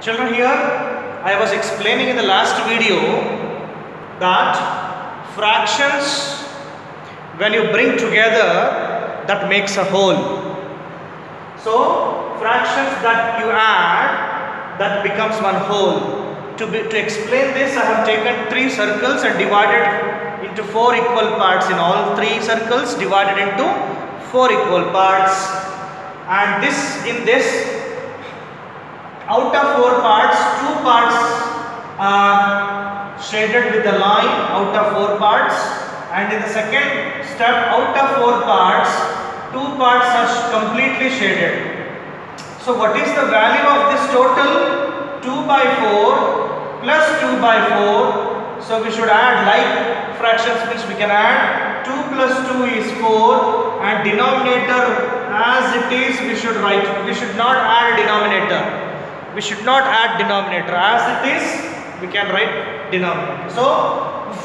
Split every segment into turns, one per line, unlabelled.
Children, here I was explaining in the last video that fractions, when you bring together, that makes a whole. So fractions that you add, that becomes one whole. To explain this, I have taken 3 circles and divided into 4 equal parts. In all 3 circles divided into 4 equal parts, and in this out of 4 parts, 2 parts are shaded with the line out of 4 parts, and in the second step, out of 4 parts, 2 parts are completely shaded. So what is the value of this total? 2 by 4 plus 2 by 4. So we should add, like fractions means we can add 2 plus 2 is 4, and denominator as it is we should write. We should not add denominator. We should not add denominator. As it is we can write denominator. So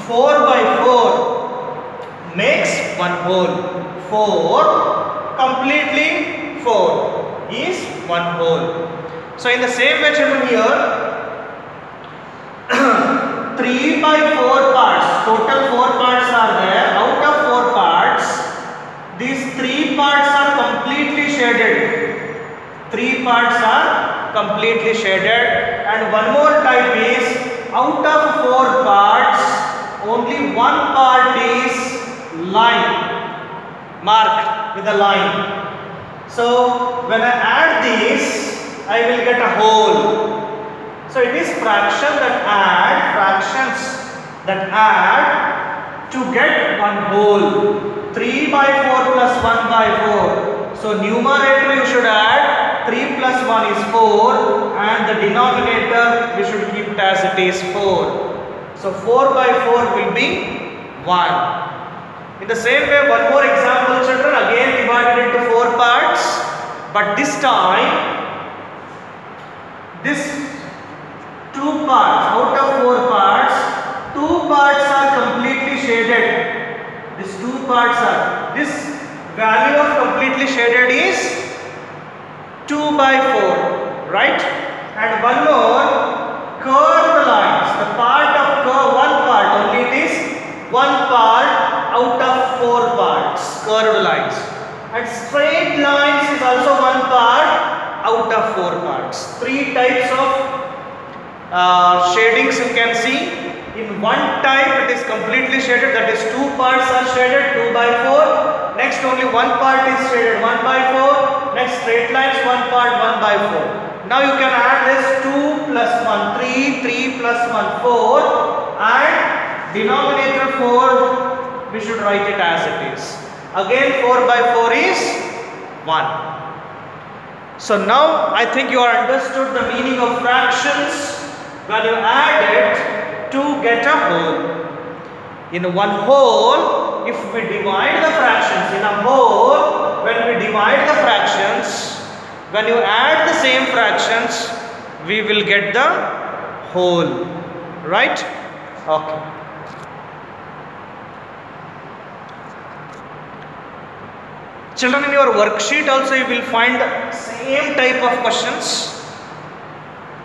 4 by 4 makes one whole. 4 completely 4 is one whole. So in the same way, children, here 3 by 4 parts, total 4 parts are there. Out of 4 parts, these 3 parts are completely shaded. 3 parts are completely shaded, and one more type is out of 4 parts, only one part is line, marked with a line. So when I add these, I will get a whole. So it is fractions that add to get one whole. 3 by 4 plus 1 by 4. So numerator you should add 3 plus 1 is 4, and the denominator we should keep it as it is 4. So 4 by 4 will be 1. In the same way, one more example, children, again divided into 4 parts, but this time this 2 parts, out of 4 parts, 2 parts are completely shaded. These 2 parts are, this value of completely shaded is 2 by 4, right? And one more, curved lines, the part of curve, one part, only it is one part out of 4 parts, curved lines. And straight lines is also one part out of 4 parts. 3 types of shadings you can see. In one type it is completely shaded, that is 2 parts are shaded, 2 by 4. Next only one part is shaded, 1 by 4. Next straight lines, one part, 1 by 4. Now you can add this 2 plus 1, 3, 3 plus 1, 4, and denominator 4 we should write it as it is. Again 4 by 4 is 1. So now I think you are understood the meaning of fractions when you add it to get a whole. In one whole, if we divide the fractions, in a whole, when we divide the fractions, when you add the same fractions, we will get the whole, right? Okay. Children, in your worksheet also you will find same type of questions.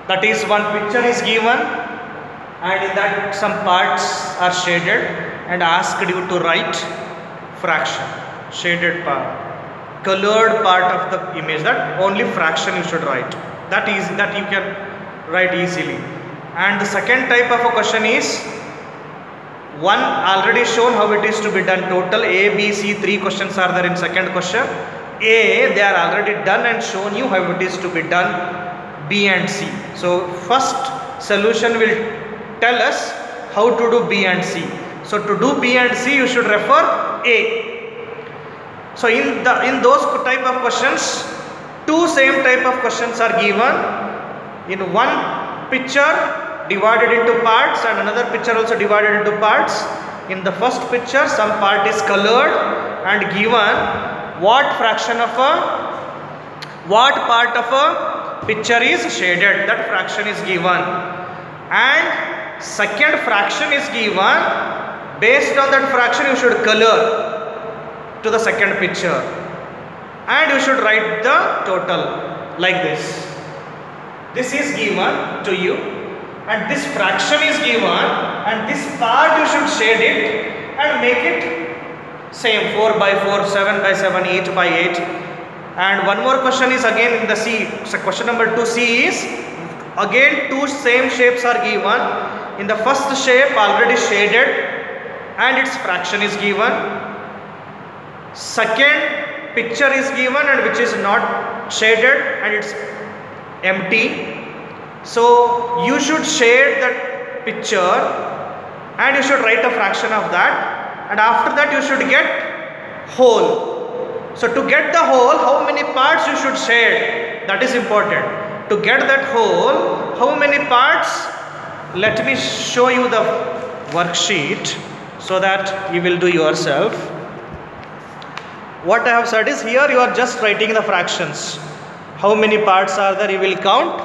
That is, one picture is given, and in that some parts are shaded and asked you to write fraction, shaded part, colored part of the image, that only fraction you should write. That you can write easily. And the second type of a question is one already shown how it is to be done. Total A, B, C, 3 questions are there in second question. A, they are already done and shown you how it is to be done. B and C. So first solution will tell us how to do B and C. So to do B and C you should refer A. So in those type of questions, 2 same type of questions are given. In one picture divided into parts, and another picture also divided into parts. In the first picture some part is colored and given what part of a picture is shaded, that fraction is given, and second fraction is given. Based on that fraction you should color to the second picture, and you should write the total like this. This is given to you and this fraction is given and this part you should shade it and make it same 4 by 4, 7 by 7, 8 by 8. And one more question is again in the C. So question number 2C is again two same shapes are given. In the first shape already shaded and its fraction is given. Second picture is given and which is not shaded and it's empty. So you should shade that picture and you should write a fraction of that, and after that you should get whole. So to get the whole, how many parts you should shade, that is important. To get that whole, how many parts? Let me show you the worksheet so that you will do yourself. What I have said is here you are just writing the fractions. How many parts are there, you will count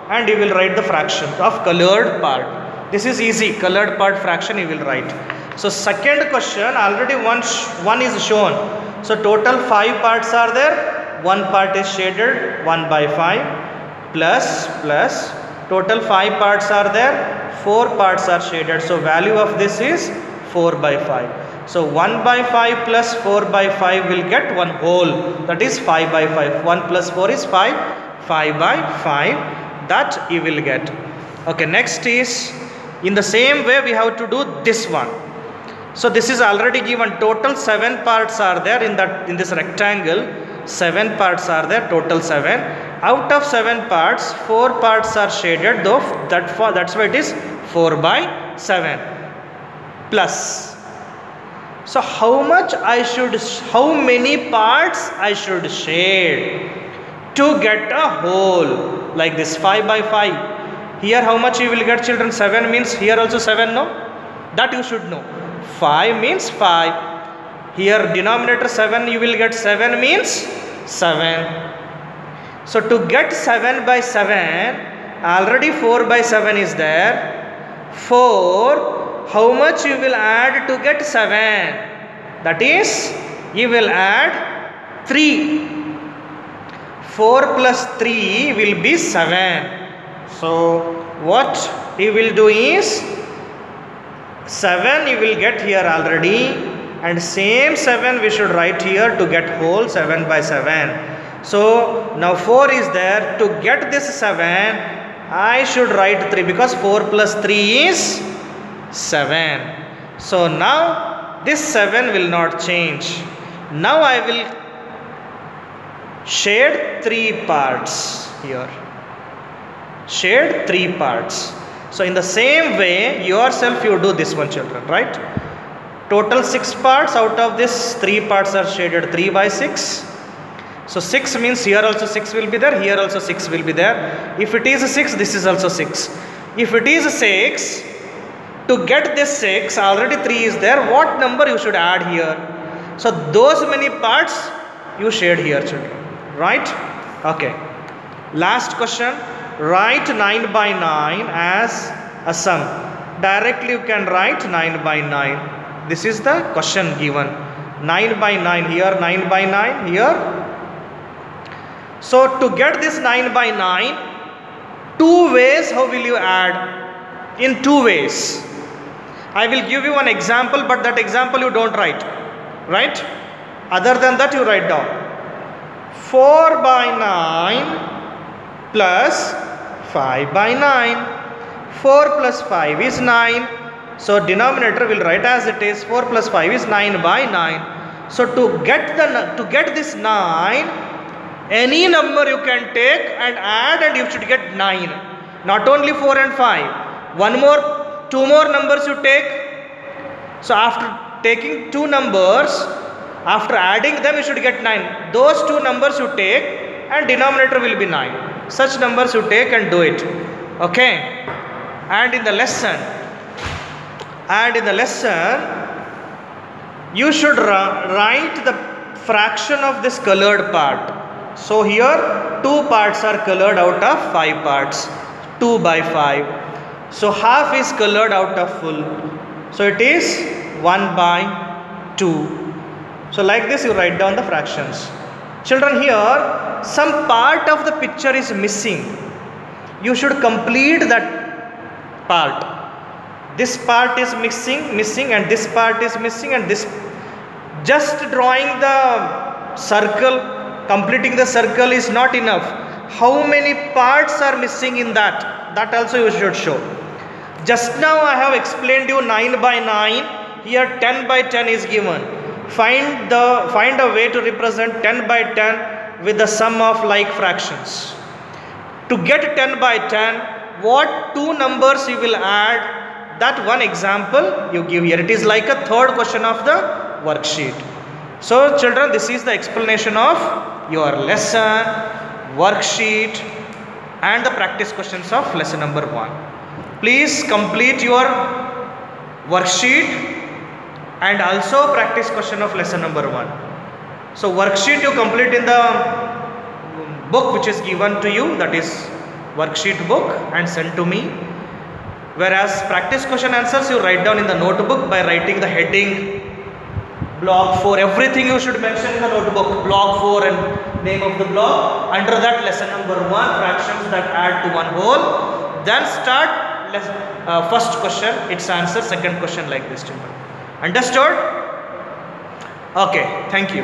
and you will write the fraction of colored part. This is easy, colored part fraction you will write. So second question already one is shown. So total 5 parts are there. One part is shaded 1 by 5 plus total 5 parts are there. 4 parts are shaded. So value of this is 4 by 5. So 1 by 5 plus 4 by 5 will get one whole, that is 5 by 5. 1 plus 4 is 5, 5 by 5. That you will get. Okay, next is in the same way we have to do this one. So this is already given. Total 7 parts are there in this rectangle. 7 parts are there, total 7. Out of 7 parts, 4 parts are shaded, though that's why it is 4 by 7 plus. So how many parts I should shade to get a whole? Like this 5 by 5. Here how much you will get, children? 7 means here also 7, no? That you should know. 5 means 5. Here denominator 7 you will get, 7 means 7. So to get 7 by 7, already 4 by 7 is there. 4, how much you will add to get 7? That is, you will add 3. 4 plus 3 will be 7. So what you will do is 7 you will get here already, and same 7 we should write here to get whole 7 by 7. So now 4 is there. To get this 7 I should write 3 because 4 plus 3 is 7. So now this 7 will not change. Now I will shade 3 parts here. Shade 3 parts. So in the same way yourself you do this one, children, right? Total 6 parts. Out of this 3 parts are shaded 3 by 6. So 6 means here also 6 will be there, here also 6 will be there. If it is 6, this is also 6. If it is 6, to get this 6, already 3 is there. What number you should add here? So those many parts you shade here, children. Right? Okay. Last question. Write 9 by 9 as a sum. Directly you can write 9 by 9. This is the question given. 9 by 9 here, 9 by 9 here. So to get this 9 by 9, 2 ways how will you add? In 2 ways. I will give you one example, but that example you don't write. Right? Other than that you write down. 4 by 9 plus 5 by 9. 4 plus 5 is 9. So denominator will write as it is. 4 plus 5 is 9 by 9. So to get this 9, any number you can take and add and you should get 9. Not only 4 and 5. 2 more numbers you take. So after taking 2 numbers, after adding them you should get 9. Those 2 numbers you take and denominator will be 9. Such numbers you take and do it. Okay. And in the lesson you should write the fraction of this colored part. So here 2 parts are colored out of 5 parts. 2 by 5. So half is colored out of full. So it is 1 by 2. So like this you write down the fractions. Children, here some part of the picture is missing. you should complete that part. This part is missing and this part is missing, and this, just drawing the circle, completing the circle is not enough. How many parts are missing in that? That also you should show. Just now I have explained you 9 by 9. Here 10 by 10 is given. Find a way to represent 10 by 10 with the sum of like fractions. To get 10 by 10, what two numbers you will add? That one example you give here. It is like a third question of the worksheet. So children, this is the explanation of your lesson, worksheet and the practice questions of lesson number 1. Please complete your worksheet and also practice question of lesson number 1. So worksheet you complete in the book which is given to you, that is worksheet book, and send to me. Whereas practice question answers you write down in the notebook by writing the heading, block 4, everything you should mention in the notebook, block 4 and name of the block. Under that lesson number 1, fractions that add to one whole. Then start first question, its answer, second question, like this children. Understood? Okay, thank you.